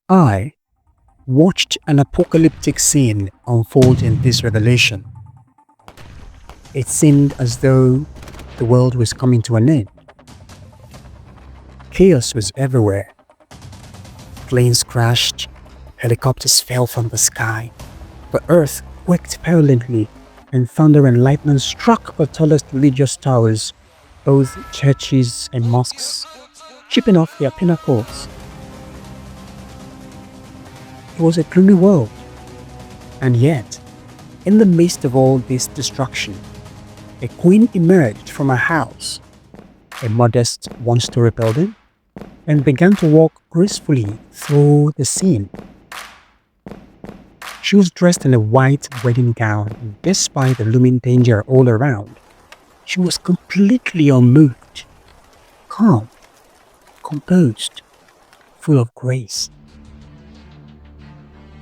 I watched an apocalyptic scene unfold in this revelation. It seemed as though the world was coming to an end. Chaos was everywhere. Planes crashed, helicopters fell from the sky, the earth quaked violently, and thunder and lightning struck the tallest religious towers, both churches and mosques, chipping off their pinnacles. It was a gloomy world, and yet, in the midst of all this destruction, a queen emerged from her house, a modest one-story building, and began to walk gracefully through the scene. She was dressed in a white wedding gown, and despite the looming danger all around, she was completely unmoved, calm, composed, full of grace.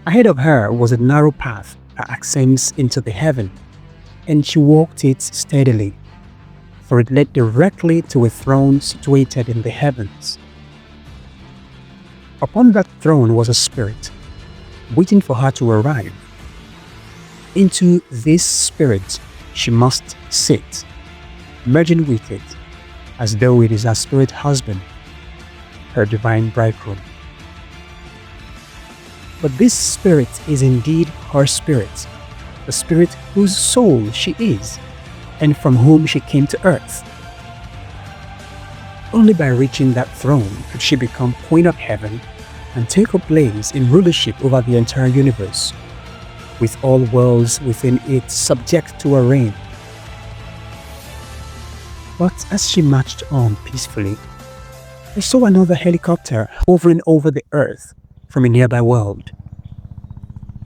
Ahead of her was a narrow path that ascends into the heaven, and she walked it steadily, for it led directly to a throne situated in the heavens. Upon that throne was a spirit, waiting for her to arrive. Into this spirit she must sit, merging with it, as though it is her spirit husband, her divine bridegroom. But this spirit is indeed her spirit, the spirit whose soul she is, and from whom she came to earth. Only by reaching that throne could she become Queen of Heaven and take her place in rulership over the entire universe, with all worlds within it subject to her reign. But as she marched on peacefully, I saw another helicopter hovering over the earth from a nearby world.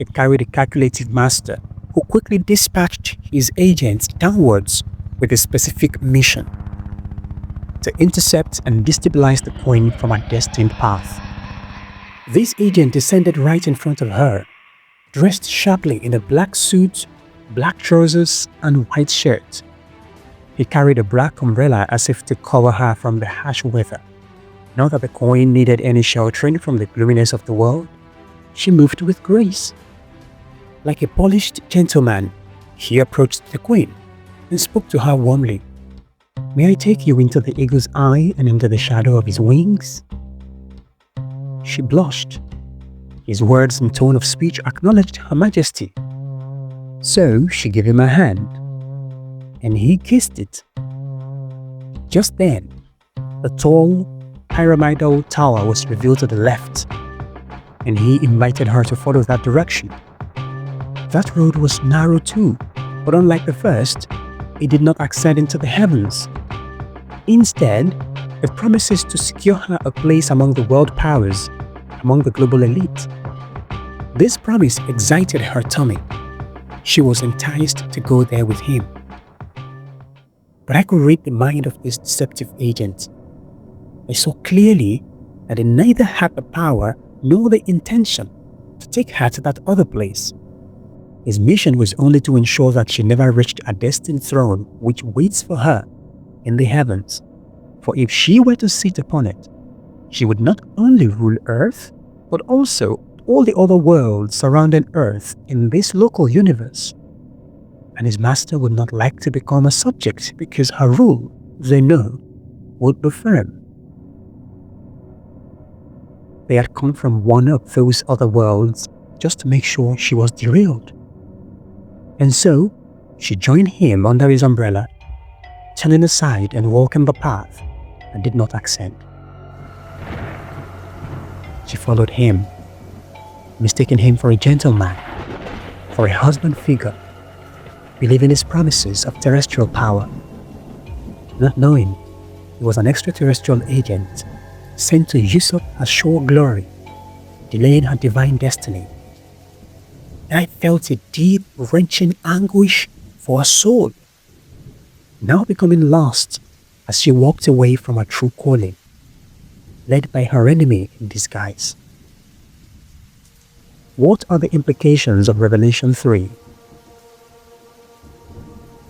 It carried a calculative master who quickly dispatched his agents downwards with a specific mission: to intercept and destabilize the queen from her destined path. This agent descended right in front of her, dressed sharply in a black suit, black trousers, and white shirt. He carried a black umbrella as if to cover her from the harsh weather. Not that the queen needed any sheltering from the gloominess of the world, she moved with grace. Like a polished gentleman, he approached the queen and spoke to her warmly. "May I take you into the eagle's eye and into the shadow of his wings?" She blushed. His words and tone of speech acknowledged her majesty. So she gave him a hand, and he kissed it. Just then, the tall, pyramidal tower was revealed to the left, and he invited her to follow that direction. That road was narrow too, but unlike the first, it did not ascend into the heavens. Instead, it promises to secure her a place among the world powers, among the global elite. This promise excited her tummy. She was enticed to go there with him. But I could read the mind of this deceptive agent. I saw clearly that he neither had the power nor the intention to take her to that other place. His mission was only to ensure that she never reached a destined throne which waits for her in the heavens. For if she were to sit upon it, she would not only rule Earth, but also all the other worlds surrounding Earth in this local universe. And his master would not like to become a subject because her rule, they know, would be firm. They had come from one of those other worlds just to make sure she was derailed. And so, she joined him under his umbrella, turning aside and walking the path, and did not ascend. She followed him, mistaking him for a gentleman, for a husband figure, believing his promises of terrestrial power, not knowing he was an extraterrestrial agent sent to usurp her sure glory, delaying her divine destiny. And I felt a deep, wrenching anguish for her soul, now becoming lost as she walked away from her true calling, led by her enemy in disguise. What are the implications of Revelation 3?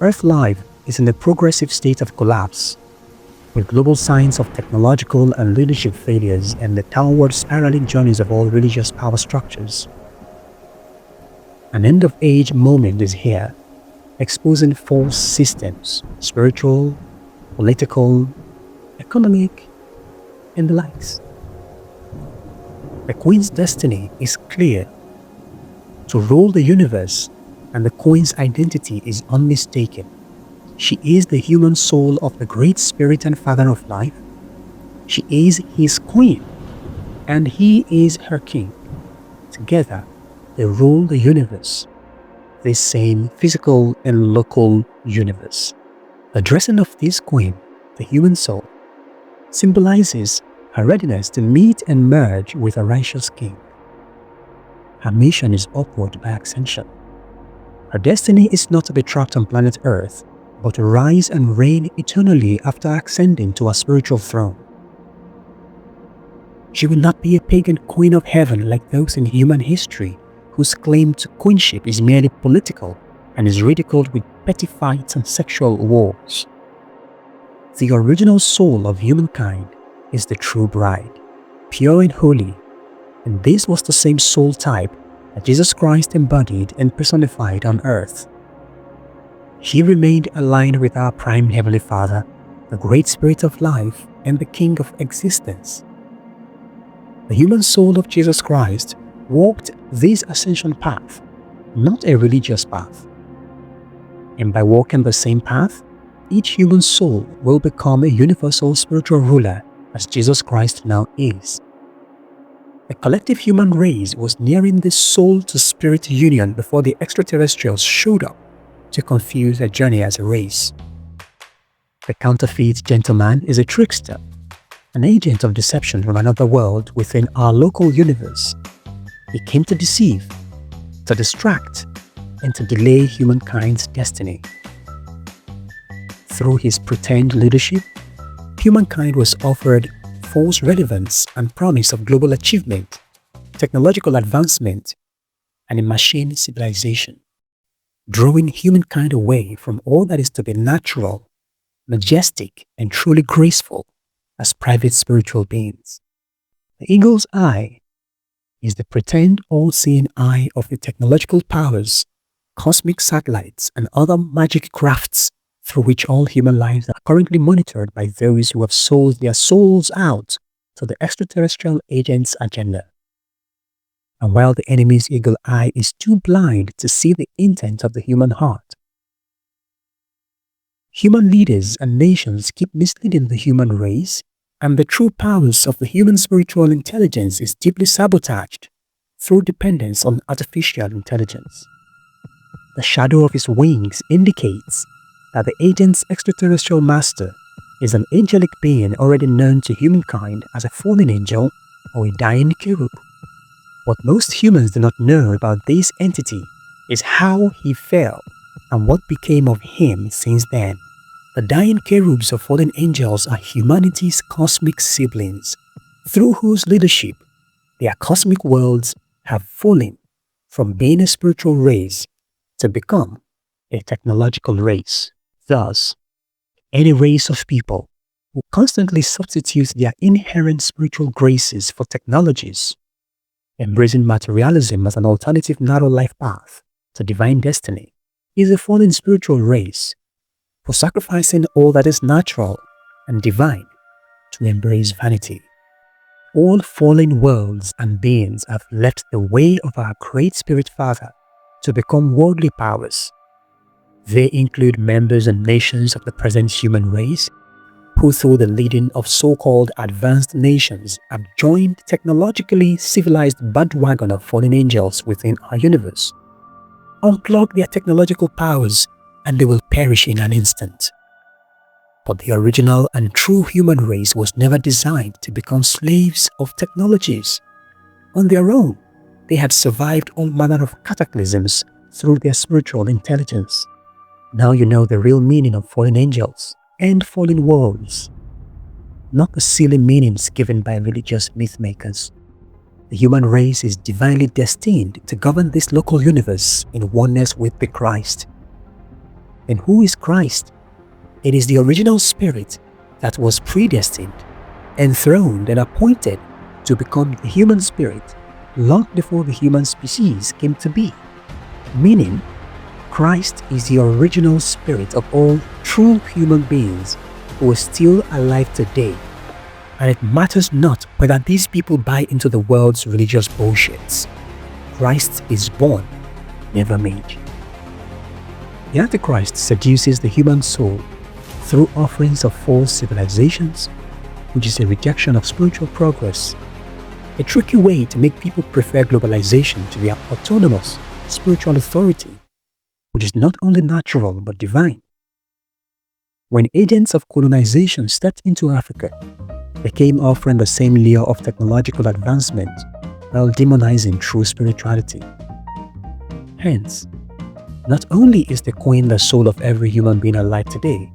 Earth life is in a progressive state of collapse. with global signs of technological and leadership failures and the downward spiraling journeys of all religious power structures. An end-of-age moment is here, exposing false systems, spiritual, political, economic, and the likes. The Queen's destiny is clear: to rule the universe, and the Queen's identity is unmistaken. She is the human soul of the Great Spirit and Father of life. She is his Queen, and he is her King. Together, they rule the universe, this same physical and local universe. The dressing of this Queen, the human soul, symbolizes her readiness to meet and merge with a righteous King. Her mission is upward by ascension. Her destiny is not to be trapped on planet Earth, but to rise and reign eternally after ascending to a spiritual throne. She will not be a pagan queen of heaven like those in human history whose claim to queenship is merely political and is ridiculed with petty fights and sexual wars. The original soul of humankind is the true bride, pure and holy, and this was the same soul type that Jesus Christ embodied and personified on earth. She remained aligned with our prime Heavenly Father, the Great Spirit of life and the King of existence. The human soul of Jesus Christ walked this ascension path, not a religious path. And by walking the same path, each human soul will become a universal spiritual ruler as Jesus Christ now is. The collective human race was nearing this soul-to-spirit union before the extraterrestrials showed up to confuse their journey as a race. The counterfeit gentleman is a trickster, an agent of deception from another world within our local universe. He came to deceive, to distract, and to delay humankind's destiny. Through his pretend leadership, humankind was offered false relevance and promise of global achievement, technological advancement, and a machine civilization, drawing humankind away from all that is to be natural, majestic, and truly graceful as private spiritual beings. The eagle's eye is the pretend all-seeing eye of the technological powers, cosmic satellites, and other magic crafts through which all human lives are currently monitored by those who have sold their souls out to the extraterrestrial agent's agenda. And while the enemy's eagle eye is too blind to see the intent of the human heart, human leaders and nations keep misleading the human race, and the true powers of the human spiritual intelligence is deeply sabotaged through dependence on artificial intelligence. The shadow of his wings indicates that the agent's extraterrestrial master is an angelic being already known to humankind as a fallen angel or a dying cherub. What most humans do not know about this entity is how he fell and what became of him since then. The dying cherubs or fallen angels are humanity's cosmic siblings, through whose leadership their cosmic worlds have fallen from being a spiritual race to become a technological race. Thus, any race of people who constantly substitute their inherent spiritual graces for technologies, embracing materialism as an alternative narrow life path to divine destiny, is a fallen spiritual race for sacrificing all that is natural and divine to embrace vanity. All fallen worlds and beings have left the way of our Great Spirit Father to become worldly powers. They include members and nations of the present human race, who through the leading of so-called advanced nations have joined technologically civilized bandwagon of fallen angels within our universe. Unplug their technological powers and they will perish in an instant. But the original and true human race was never designed to become slaves of technologies. On their own, they had survived all manner of cataclysms through their spiritual intelligence. Now you know the real meaning of fallen angels and fallen worlds, not the silly meanings given by religious myth-makers. The human race is divinely destined to govern this local universe in oneness with the Christ. And who is Christ? It is the original spirit that was predestined, enthroned and appointed to become the human spirit long before the human species came to be, meaning Christ is the original spirit of all true human beings who are still alive today. And it matters not whether these people buy into the world's religious bullshits. Christ is born, never made. The Antichrist seduces the human soul through offerings of false civilizations, which is a rejection of spiritual progress, a tricky way to make people prefer globalization to their autonomous spiritual authority, which is not only natural but divine. When agents of colonization stepped into Africa, they came offering the same lure of technological advancement while demonizing true spirituality. Hence, not only is the coin the soul of every human being alive today,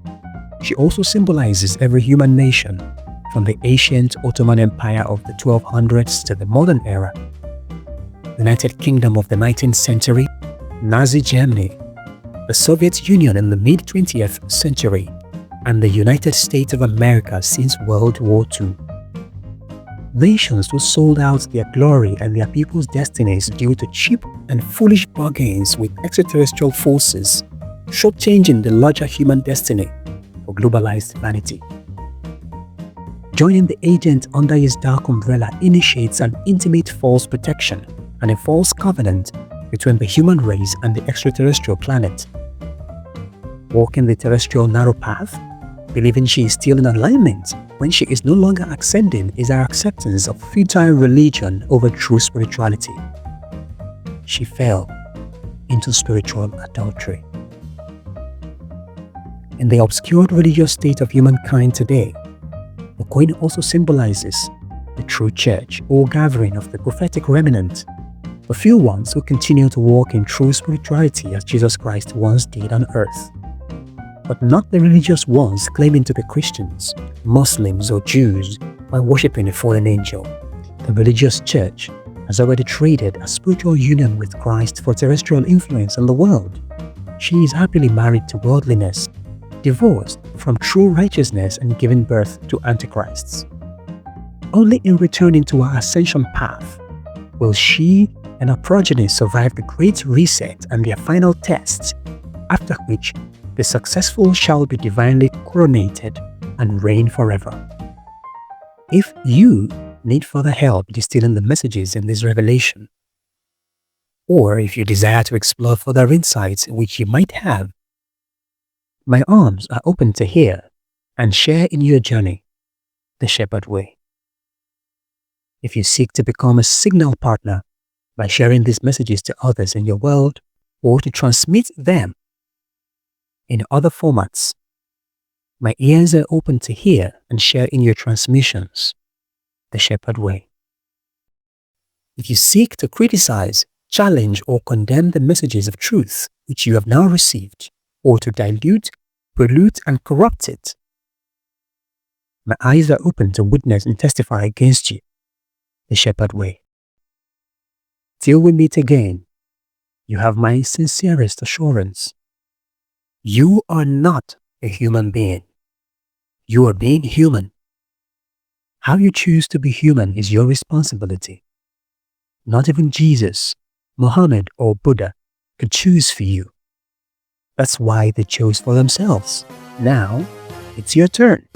she also symbolizes every human nation from the ancient Ottoman Empire of the 1200s to the modern era, the United Kingdom of the 19th century, Nazi Germany, the Soviet Union in the mid-20th century, and the United States of America since World War II. Nations who sold out their glory and their people's destinies due to cheap and foolish bargains with extraterrestrial forces, shortchanging the larger human destiny for globalized humanity. Joining the agent under his dark umbrella initiates an intimate false protection and a false covenant between the human race and the extraterrestrial planet. Walking the terrestrial narrow path, believing she is still in alignment when she is no longer ascending, is her acceptance of futile religion over true spirituality. She fell into spiritual adultery. In the obscured religious state of humankind today, the coin also symbolizes the true church or gathering of the prophetic remnant, the few ones who continue to walk in true spirituality as Jesus Christ once did on earth. But not the religious ones claiming to be Christians, Muslims or Jews while worshipping a fallen angel. The religious church has already traded a spiritual union with Christ for terrestrial influence on the world. She is happily married to worldliness, divorced from true righteousness and giving birth to antichrists. Only in returning to her ascension path will she and her progeny survive the Great Reset and their final tests, after which the successful shall be divinely coronated and reign forever. If you need further help distilling the messages in this revelation, or if you desire to explore further insights which you might have, my arms are open to hear and share in your journey, the Shepherd Way. If you seek to become a signal partner by sharing these messages to others in your world, or to transmit them in other formats, my ears are open to hear and share in your transmissions, the Shepherd Way. If you seek to criticize, challenge, or condemn the messages of truth which you have now received, or to dilute, pollute, and corrupt it, my eyes are open to witness and testify against you, the Shepherd Way. Till we meet again, you have my sincerest assurance. You are not a human being. You are being human. How you choose to be human is your responsibility. Not even Jesus, Muhammad, or Buddha could choose for you. That's why they chose for themselves. Now, it's your turn.